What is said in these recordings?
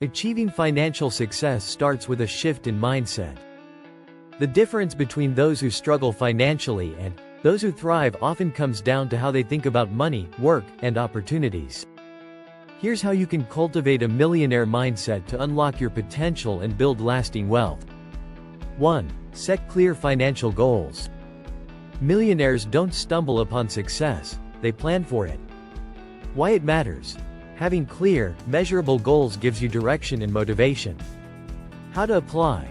Achieving financial success starts with a shift in mindset. The difference between those who struggle financially and those who thrive often comes down to how they think about money, work, and opportunities. Here's how you can cultivate a millionaire mindset to unlock your potential and build lasting wealth. 1. Set clear financial goals. Millionaires don't stumble upon success, they plan for it. Why it matters. Having clear, measurable goals gives you direction and motivation. How to apply.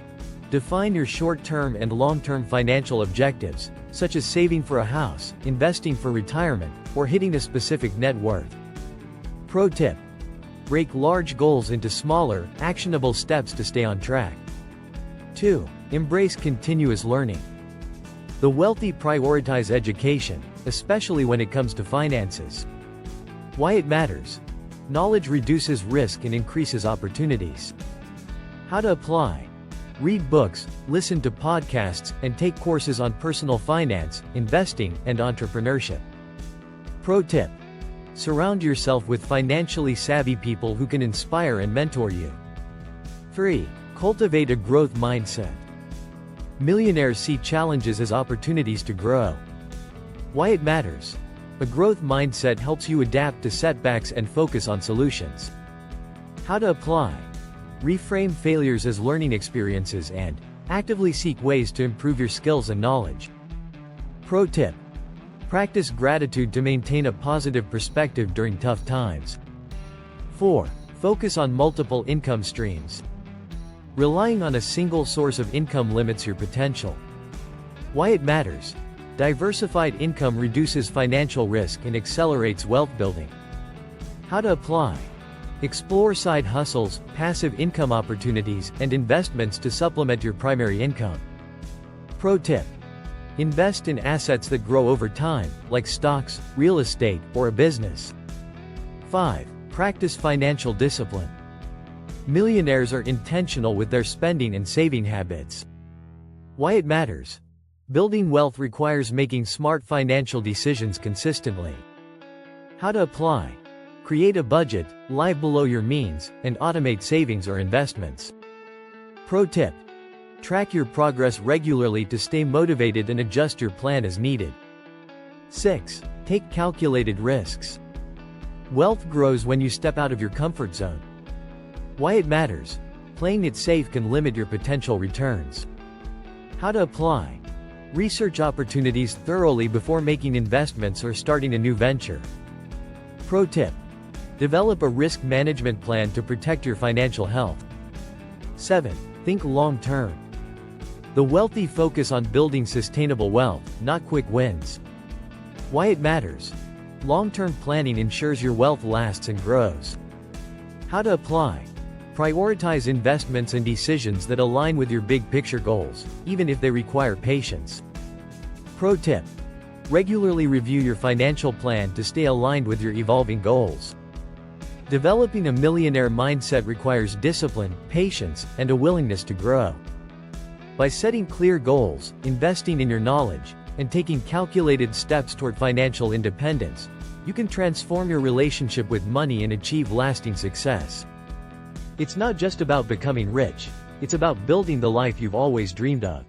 Define your short-term and long-term financial objectives, such as saving for a house, investing for retirement, or hitting a specific net worth. Pro tip. Break large goals into smaller, actionable steps to stay on track. 2. Embrace continuous learning. The wealthy prioritize education, especially when it comes to finances. Why it matters. Knowledge reduces risk and increases opportunities. How to apply. Read books, listen to podcasts, and take courses on personal finance, investing, and entrepreneurship. Pro tip. Surround yourself with financially savvy people who can inspire and mentor you. 3. Cultivate a growth mindset. Millionaires see challenges as opportunities to grow. Why it matters. A growth mindset helps you adapt to setbacks and focus on solutions. How to apply. Reframe failures as learning experiences and actively seek ways to improve your skills and knowledge. Pro tip. Practice gratitude to maintain a positive perspective during tough times. 4. Focus on multiple income streams. Relying on a single source of income limits your potential. Why it matters. Diversified income reduces financial risk and accelerates wealth building. How to apply. Explore side hustles, passive income opportunities, and investments to supplement your primary income. Pro tip. Invest in assets that grow over time, like stocks, real estate, or a business. 5. Practice financial discipline. Millionaires are intentional with their spending and saving habits. Why it matters. Building wealth requires making smart financial decisions consistently. How to apply. Create a budget, live below your means, and automate savings or investments. Pro tip. Track your progress regularly to stay motivated and adjust your plan as needed. 6. Take calculated risks. Wealth grows when you step out of your comfort zone. Why it matters. Playing it safe can limit your potential returns. How to apply. Research opportunities thoroughly before making investments or starting a new venture. Pro tip. Develop a risk management plan to protect your financial health. 7. Think long-term. The wealthy focus on building sustainable wealth, not quick wins. Why it matters. Long-term planning ensures your wealth lasts and grows. How to apply. Prioritize investments and decisions that align with your big picture goals, even if they require patience. Pro tip. Regularly review your financial plan to stay aligned with your evolving goals. Developing a millionaire mindset requires discipline, patience, and a willingness to grow. By setting clear goals, investing in your knowledge, and taking calculated steps toward financial independence, you can transform your relationship with money and achieve lasting success. It's not just about becoming rich, it's about building the life you've always dreamed of.